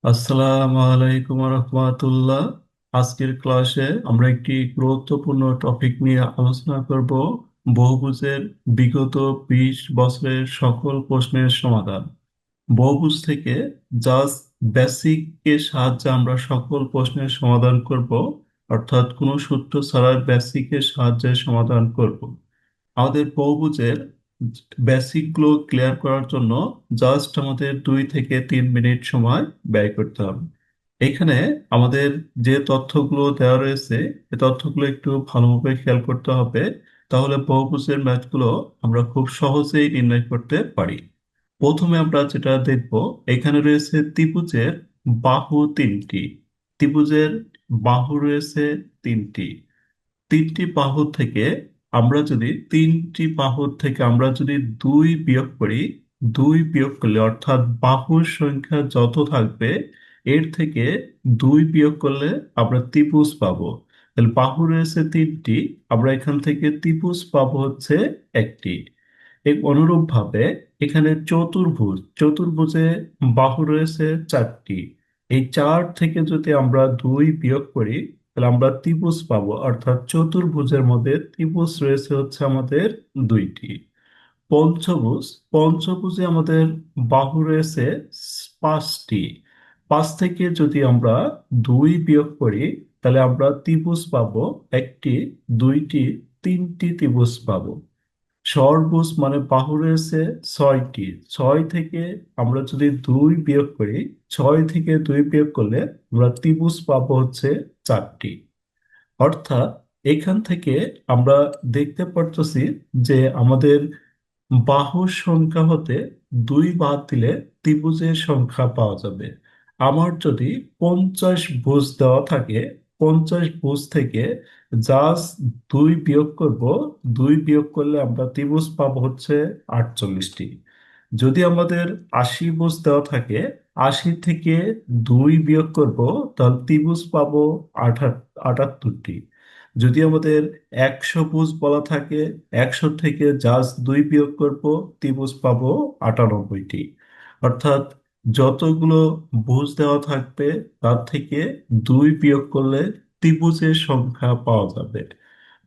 আসসালামু আলাইকুম রহমতুল্লাহ। আজকের ক্লাসে আমরা একটি গুরুত্বপূর্ণ টপিক নিয়ে আলোচনা করব, বহুভুজের বিগত 20 বছরের সকল প্রশ্নের সমাধান। বহুভুজ থেকে জাস্ট বেসিক এর সাহায্যে আমরা সকল প্রশ্নের সমাধান করব, অর্থাৎ কোনো সূত্র ছাড়া বেসিক এর সাহায্যে সমাধান করব। আমাদের বহুভুজের বেসিক গুলো ক্লিয়ার করার জন্য জাস্ট আমাদের 2 থেকে 3 মিনিট সময় ব্যয় করতে হবে। এখানে আমাদের যে তথ্যগুলো দেওয়া রয়েছে, এই তথ্যগুলো একটু ভালোভাবে খেয়াল করতে হবে, তাহলে বহুভুজের ম্যাথগুলো আমরা খুব সহজেই নির্ণয় করতে পারি। প্রথমে আমরা যেটা দেখব, এখানে রয়েছে ত্রিভুজের বাহু তিনটি। ত্রিভুজের বাহু রয়েছে তিনটি। তিনটি বাহু থেকে আমরা যদি দুই বিয়োগ করি, দুই বিয়োগ করলে অর্থাৎ বাহুর সংখ্যা যত থাকবে এর থেকে দুই বিয়োগ করলে আমরা ত্রিভুজ পাবো। তাহলে বাহু রয়েছে তিনটি, আমরা এখান থেকে ত্রিভুজ পাবো হচ্ছে একটি। এই অনুরূপ ভাবে এখানে চতুর্ভুজে বাহু রয়েছে চারটি। এই চার থেকে যদি আমরা দুই বিয়োগ করি, তাহলে আমরা ত্রিভুজ পাবো, অর্থাৎ চতুর্ভুজের মধ্যে ত্রিভুজ রয়েছে হচ্ছে আমাদের দুইটি। পঞ্চভুজ পঞ্চভুজে আমাদের বাহু রয়েছে পাঁচটি। পাঁচ থেকে যদি আমরা দুই বিয়োগ করি, তাহলে আমরা ত্রিভুজ পাবো একটি, দুইটি, তিনটি ত্রিভুজ পাবো। ষড়ভুজ মানে বাহু রয়েছে ছয়টি। ছয় থেকে আমরা যদি দুই বিয়োগ করি, ছয় থেকে দুই বিয়োগ করলে আমরা ত্রিভুজ পাবো হচ্ছে চারটি। অর্থাৎ এখান থেকে আমরা দেখতে পারতেছি যে আমাদের বাহুর সংখ্যা হতে দুই বাদ দিলে ত্রিভুজের সংখ্যা পাওয়া যাবে। আমার যদি 50 ভুজ দেওয়া থাকে, 50 ভুজ থেকে জাস্ট দুই বিয়োগ করব, দুই বিয়োগ করলে আমরা ত্রিভুজ পাবো হচ্ছে 48টি। যদি আমাদের 80 ভুজ দেওয়া থাকে, 80 থেকে দুই বিয়োগ করব, তাহলে ত্রিভুজ পাবো 78টি। যদি আমাদের 100 ভুজ বলা থাকে, 100 থেকে জাস্ট দুই বিয়োগ করব, ত্রিভুজ পাবো 98টি। অর্থাৎ যতগুলো ভুজ দেওয়া থাকবে তার থেকে দুই বিয়োগ করলে ত্রিভুজের সংখ্যা পাওয়া যাবে।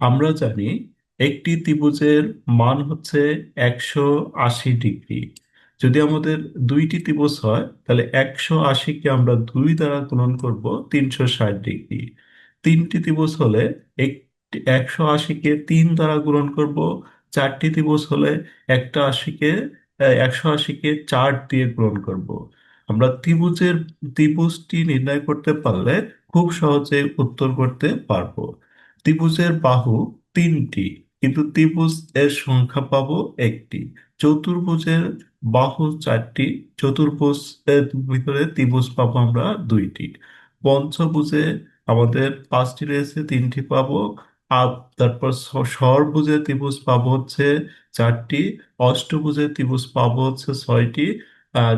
আমরা জানি একটি ত্রিভুজের মান হচ্ছে 180 ডিগ্রি। যদি আমাদের দুইটি ত্রিভুজ হয়, তাহলে 180-কে আমরা দুই দ্বারা গুণন করব, 360 ডিগ্রি। তিনটি ত্রিভুজ হলে 180-কে তিন দ্বারা গুণন করব। চারটি ত্রিভুজ হলে 180-কে চার দিয়ে গুণন করব। আমরা ত্রিভুজটি নির্ণয় করতে পারলে খুব সহজে উত্তর করতে পারবো। ত্রিভুজের বাহু তিনটি, কিন্তু ত্রিভুজ এর সংখ্যা পাবো একটি। চতুর্ভুজের বাহু চারটি, চতুর্ভুজ এর ভিতরে ত্রিভুজ পাবো আমরা দুইটি। পঞ্চভুজে আমাদের পাঁচটি রয়েছে, তিনটি পাবো। আর তারপর ষড়ভুজে ত্রিভুজ পাবো হচ্ছে চারটি। অষ্টভুজে ত্রিভুজ পাবো হচ্ছে ছয়টি। আর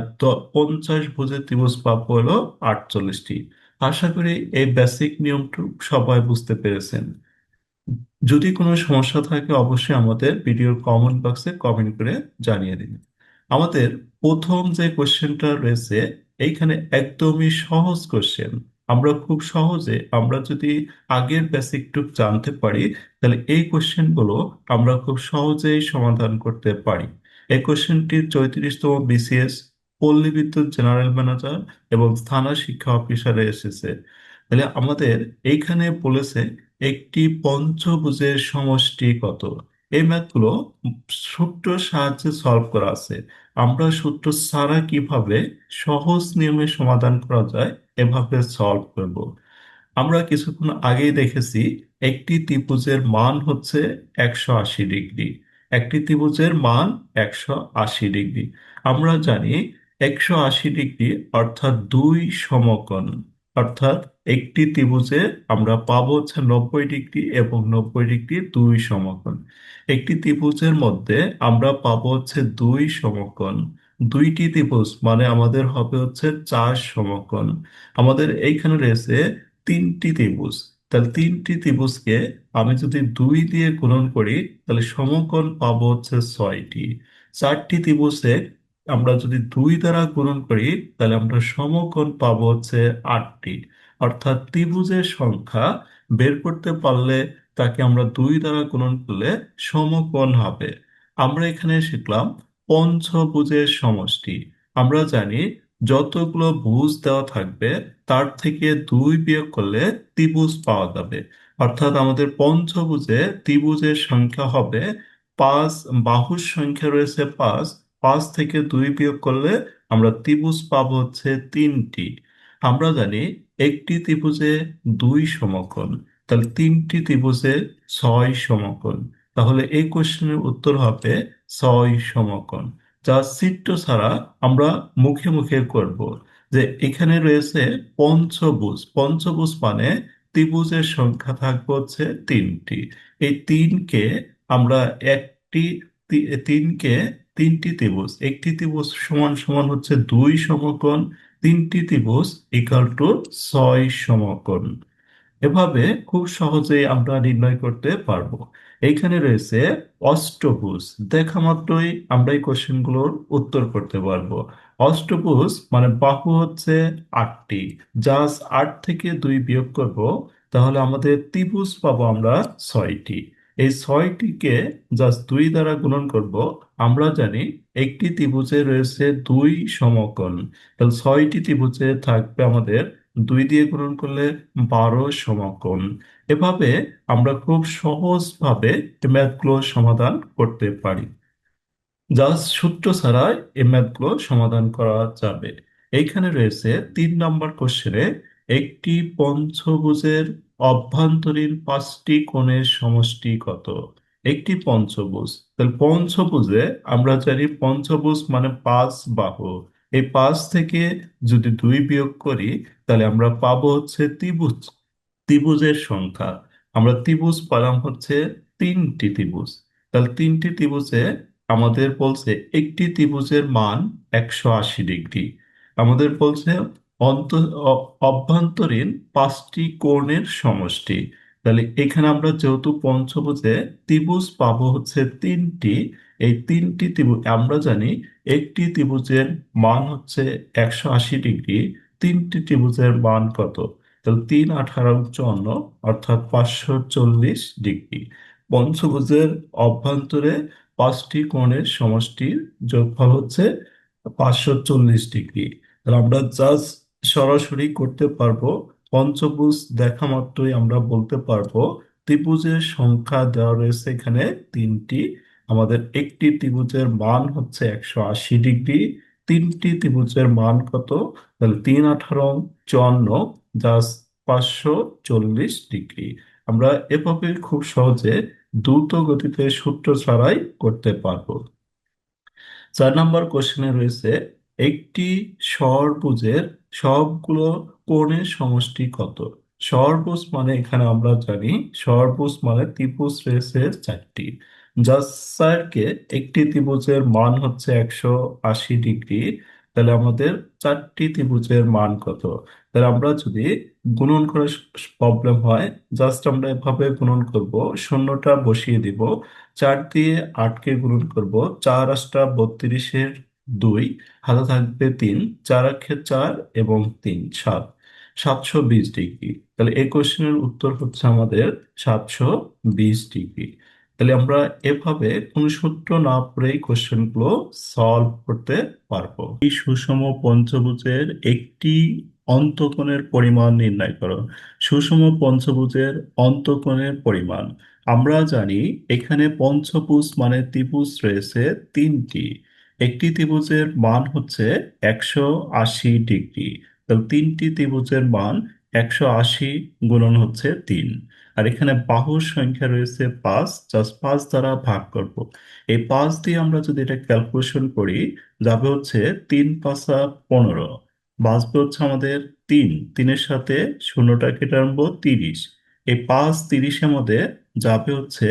50 ভুজে ত্রিভুজ পাবো হলো 48টি। আশা করি এই বেসিক নিয়মটুকু সবাই বুঝতে পেরেছেন। যদি কোনো সমস্যা থাকে অবশ্যই আমাদের ভিডিওর কমেন্ট বক্সে কমেন্ট করে জানিয়ে দিন। আমাদের প্রথম যে কোশ্চেনটা রয়েছে, এইখানে একদমই সহজ কোশ্চেন। আমরা যদি আগের বেসিকটুক জানতে পারি, তাহলে এই কোশ্চেনগুলো আমরা খুব সহজেই সমাধান করতে পারি। এই কোশ্চেনটি 34তম বিসিএস, পল্লী বিদ্যুৎ জেনারেল ম্যানেজার এবং থানা শিক্ষা অফিসারে এসেছে। তাহলে আমাদের এইখানে বলেছে একটি পঞ্চভুজের সমষ্টি কত। এই ম্যাথগুলো সূত্রের সাহায্যে সলভ করা আছে। আমরা সূত্র ছাড়া কিভাবে সহজ নিয়মে সমাধান করা যায় এভাবে সলভ করব। আমরা কিছুক্ষণ আগেই দেখেছি একটি ত্রিভুজের মান হচ্ছে 180 ডিগ্রি। একটি ত্রিভুজের মান 180 ডিগ্রি। আমরা জানি 180 ডিগ্রি অর্থাৎ দুই সমকোণ। অর্থাৎ একটি ত্রিভুজে আমরা পাবো হচ্ছে 90 ডিগ্রি এবং 90 ডিগ্রি দুই সমকোণ। একটি ত্রিভুজের মধ্যে আমরা পাবো হচ্ছে দুই সমকোণ। দুইটি ত্রিভুজ মানে আমাদের হবে হচ্ছে চার সমকোণ। আমাদের এইখানে রয়েছে তিনটি ত্রিভুজ। তাহলে তিনটি ত্রিভুজকে আমি যদি দুই দিয়ে গুণন করি, তাহলে সমকোণ পাবো হচ্ছে ছয়টি। চারটি ত্রিভুজে আমরা যদি 2 দ্বারা গুণন করি তাহলে আমরা সমকোণ পাবো হচ্ছে 8টি। অর্থাৎ ত্রিভুজের সংখ্যা বের করতে পারলে তাকে আমরা 2 দ্বারা গুণন করলে সমকোণ হবে। আমরা এখানে শিখলাম পঞ্চভুজের সমষ্টি। আমরা জানি যতগুলো ভুজ দেওয়া থাকবে তার থেকে 2 বিয়োগ করলে ত্রিভুজ পাওয়া যাবে। অর্থাৎ আমাদের পঞ্চভুজে ত্রিভুজের সংখ্যা হবে 5, বাহুর সংখ্যা রয়েছে 5, 5 থেকে 2 বিয়োগ করলে আমরা ত্রিভুজ পাবো হচ্ছে 3টি। আমরা জানি একটি ত্রিভুজে 2 সমকোণ, তাহলে 3টি ত্রিভুজে 6 সমকোণ। তাহলে এই কোশ্চেনের উত্তর হবে 6 সমকোণ। যা চিত্র ছাড়া আমরা মুখে মুখে করব যে এখানে রয়েছে পঞ্চভুজ। পঞ্চভুজ মানে ত্রিভুজের সংখ্যা থাকবে হচ্ছে 3টি। এই তিনকে আমরা একটি তিনকে 3টি ত্রিভুজ, একটি ত্রিভুজ সমান সমান হচ্ছে 2 সমকোণ, 3টি ত্রিভুজ ইকাল টু 6 সমকোণ। এভাবে খুব সহজেই আমরা নির্ণয় করতে পারবো। এইখানে রয়েছে অষ্টভুজ। দেখা মাত্রই আমরা এই কোশ্চেনগুলোর উত্তর করতে পারবো। অষ্টভুজ মানে বাহু হচ্ছে 8টি। জাস্ট 8 থেকে 2 বিয়োগ করব, তাহলে আমাদের ত্রিভুজ পাবো আমরা 6টি। এই 6টিকে জাস্ট 2 দ্বারা গুণন করব। আমরা জানি একটি ত্রিভুজে রয়েছে 2 সমকোণ, তাহলে 6টি ত্রিভুজে থাকবে আমাদের 2 দিয়ে গুণন করলে 12 সমকোণ। এভাবে আমরা খুব সহজভাবে ম্যাথগুলো সমাধান করতে পারি। জাস্ট সূত্র ছাড়াই এই ম্যাথগুলো সমাধান করা যাবে। এইখানে রয়েছে 3 নম্বর কোশ্চেনে একটি পঞ্চভুজের অভ্যন্তরীণ 5টি কোণের সমষ্টি কত। একটি পঞ্চভুজ, তাহলে পঞ্চভুজে আমরা জানি পঞ্চভুজ মানে 5 বাহু। এই 5 থেকে যদি 2 বিয়োগ করি তাহলে আমরা পাবো হচ্ছে ত্রিভুজ। ত্রিভুজের সংখ্যা আমরা ত্রিভুজ পেলাম হচ্ছে 3টি ত্রিভুজ। তাহলে 3টি ত্রিভুজে আমাদের বলছে একটি ত্রিভুজের মান 180 ডিগ্রি। আমাদের বলছে অন্ত অভ্যন্তরীণ 5টি কোণের সমষ্টি। তাহলে এখানে আমরা যেহেতু পঞ্চভুজে ত্রিভুজ পাবো হচ্ছে 3টি, এই 3টি ত্রিভুজ আমরা জানি একটি ত্রিভুজের মান হচ্ছে 180 ডিগ্রি। 3টি ত্রিভুজের মান কত? তাহলে 3 × 8 = 54, অর্থাৎ 540 ডিগ্রি। পঞ্চভুজের অভ্যন্তরে 5টি কোণের সমষ্টির যোগফল হচ্ছে 540 ডিগ্রি। তাহলে আমরা জাস্ট সরাসরি করতে পারবো। পঞ্চভুজ দেখা মাত্রই আমরা বলতে পারবো ত্রিভুজের সংখ্যা দেওয়া রয়েছে এখানে 3টি। আমাদের একটি ত্রিভুজের মান হচ্ছে 180 ডিগ্রি। 3টি ত্রিভুজের মান কত? তাহলে 3 × 8 = 54, জাস্ট 540 ডিগ্রি। আমরা এভাবে খুব সহজে দ্রুত গতিতে সূত্র ছাড়াই করতে পারবো। 4 নম্বর কোশ্চেনে রয়েছে একটি ষড়ভুজের সবগুলো কোণের সমষ্টি কত। ষড়ভুজ মানে এখানে আমরা জানি ষড়ভুজ মানে ত্রিভুজ রয়েছে 4টি। জাস্ট স্যারকে একটি ত্রিভুজের মান হচ্ছে 180 ডিগ্রি। তাহলে আমাদের 4টি ত্রিভুজের মান কত? তাহলে আমরা যদি গুণন করার প্রবলেম হয় জাস্ট আমরা এভাবে গুণন করব, শূন্যটা বসিয়ে দিব। 4 দিয়ে 8কে গুণন করব, 4 × 8 = 32, 2 হাতে থাকবে 3, 4 × 4 এবং 3 7, 720 ডিগ্রি। তাহলে এই কোশ্চেনের উত্তর হচ্ছে আমাদের 720 ডিগ্রি। তাহলে আমরা এভাবে কোন সূত্র না পড়েই কোশ্চেন গুলো সলভ করতে পারবো। এই সুষম পঞ্চভুজের একটি অন্তঃকোণের পরিমাণ নির্ণয় করো। সুষম পঞ্চভুজের অন্তঃকোণের পরিমাণ আমরা জানি এখানে পঞ্চভুজ মানে ত্রিভুজ রয়েছে 3টি। একটি ত্রিভুজের মান হচ্ছে 180 ডিগ্রি। তাহলে 3টি ত্রিভুজের মান 180 গুণন হচ্ছে 3। আর এখানে বাহুর সংখ্যা রয়েছে 5, জাস্ট 5 দ্বারা ভাগ করব। এই 5 দিয়ে আমরা যদি এটা ক্যালকুলেশন করি যাবে হচ্ছে 3 × 5 = 15, বাঁচবে হচ্ছে আমাদের 3, 3-এর সাথে শূন্যটা কেটে আনবো 30। এই 5 30-এর মধ্যে যাবে হচ্ছে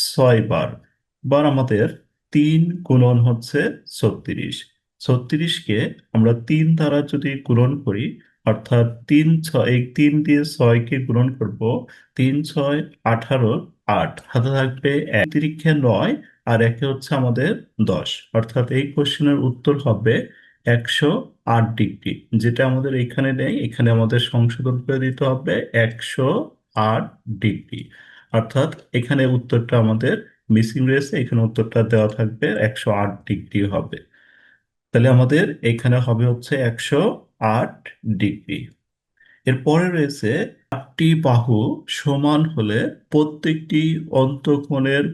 6 বার। বার আমাদের 3 গুণন হচ্ছে 36। 36কে আমরা 3 দ্বারা যদি গুণন করি, অর্থাৎ 3 6 এই 3 দিয়ে 6কে গুণন করব, 3 6 18, 8 হাতে থাকবে 1, তিরিক্ষে 9, আর একে হচ্ছে আমাদের 10। অর্থাৎ এই কোশ্চেনের উত্তর হবে 108 ডিগ্রি। যেটা আমাদের এখানে নেই, এখানে আমাদের সংশোধন করে দিতে হবে 108 ডিগ্রি। অর্থাৎ এখানে উত্তরটা আমাদের মিসিং রয়েছে, এখানে উত্তরটা দেওয়া থাকবে 108 ডিগ্রি হবে। তাহলে আমাদের এখানে হবে হচ্ছে 108 ডিগ্রি। এরপরে রয়েছে চারটি বাহু সমান হলে প্রত্যেকটি অন্তঃকোণের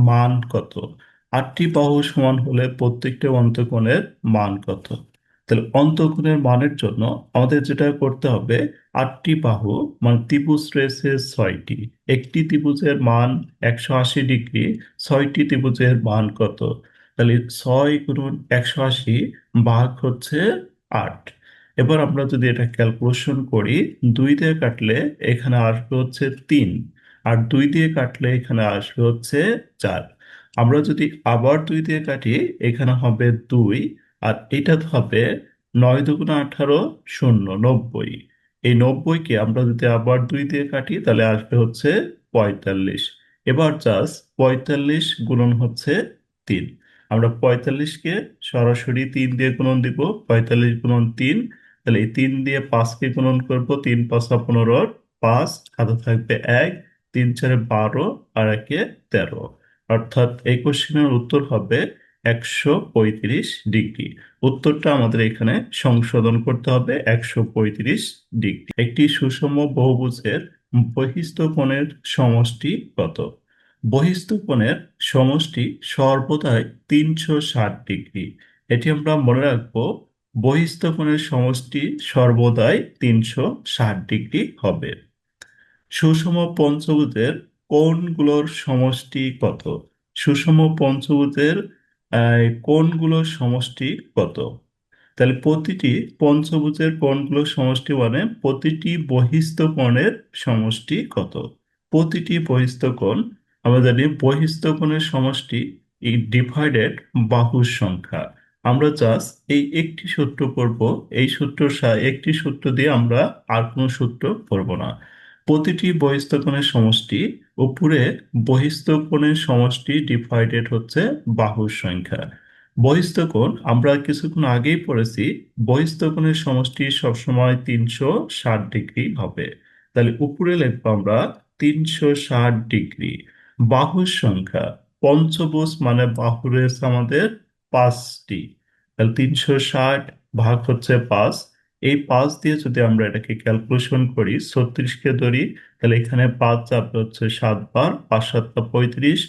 মান কত। 8টি বাহু সমান হলে প্রত্যেকটি অন্তঃকোণের মান কত। তাহলে অন্তঃকোণের মানের জন্য আমাদের যেটা করতে হবে, 8টি বাহু মানে ত্রিভুজ রয়েছে 6টি, একটি ত্রিভুজের মান 180 ডিগ্রি, 6টি ত্রিভুজের মান কত। তাহলে 6 × 180 ভাগ হচ্ছে 8। এবার আমরা যদি এটা ক্যালকুলেশন করি, 2 দিয়ে কাটলে এখানে আসবে হচ্ছে 3, আর 2 দিয়ে কাটলে এখানে আসবে হচ্ছে 4। আমরা যদি আবার 2 দিয়ে কাটি, এখানে হবে 2, আর এটা হবে 9 × 2 = 18, 0, 90। এই 90কে আমরা যদি আবার 2 দিয়ে কাটি তাহলে আসবে হচ্ছে 45। এবার জাস্ট 45 গুণন হচ্ছে 3। আমরা 45কে সরাসরি 3 দিয়ে গুণন দিব, 45 × 3। তাহলে এই 3 দিয়ে 5কে গুণন করব, 3 × 5 = 15, 5 হাতে থাকবে 1, 3 × 4 = 12, আর 1 × 13। অর্থাৎ এই কোশ্চেনের উত্তর হবে 135 ডিগ্রি। উত্তরটা আমাদের এখানে সংশোধন করতে হবে 135 ডিগ্রি। একটি সুষম বহুভুজের বহিস্থ কোণের সমষ্টি কত। বহিস্থ কোণের সমষ্টি সর্বদাই 360 ডিগ্রি। এটি আমরা মনে রাখবো, বহিস্থ কোণের সমষ্টি সর্বদাই 360 ডিগ্রি হবে। সুষম পঞ্চভুজের কোণগুলোর সমষ্টি কত। সুষম পঞ্চভুজের কোণগুলোর সমষ্টি কত। তাহলে প্রতিটি পঞ্চভুজের কোণগুলোর সমষ্টি মানে প্রতিটি বহিস্থ কোণের সমষ্টি কত। প্রতিটি বহিস্থ কোণ, আমরা জানি বহিস্থ কোণের সমষ্টি ডিভাইডেড বাহুর সংখ্যা। আমরা জাস্ট এই একটি সূত্র করব, এই একটি সূত্র দিয়ে আমরা আর কোনো সূত্র করব না। প্রতিটি বহিস্থ কোণের সমষ্টি উপরে বহিস্থ কোণের সমষ্টি ডিভাইডেড হচ্ছে বাহুর সংখ্যা। বহিস্থ কোণ আমরা কিছুক্ষণ আগেই পড়েছি, বহিস্থ কোণের সমষ্টি সবসময় 360 ডিগ্রি হবে। তাহলে উপরে লিখবো আমরা 360 ডিগ্রি। বাহুর সংখ্যা, পঞ্চভুজ মানে বাহু রয়েছে আমাদের 5টি। তাহলে 360 ভাগ হচ্ছে 5। এই 5 দিয়ে যদি আমরা এটাকে ক্যালকুলেশন করি, 36কে ধরি, তাহলে এখানে 5 যাবে হচ্ছে 7 বার, 5 × 7 = 35।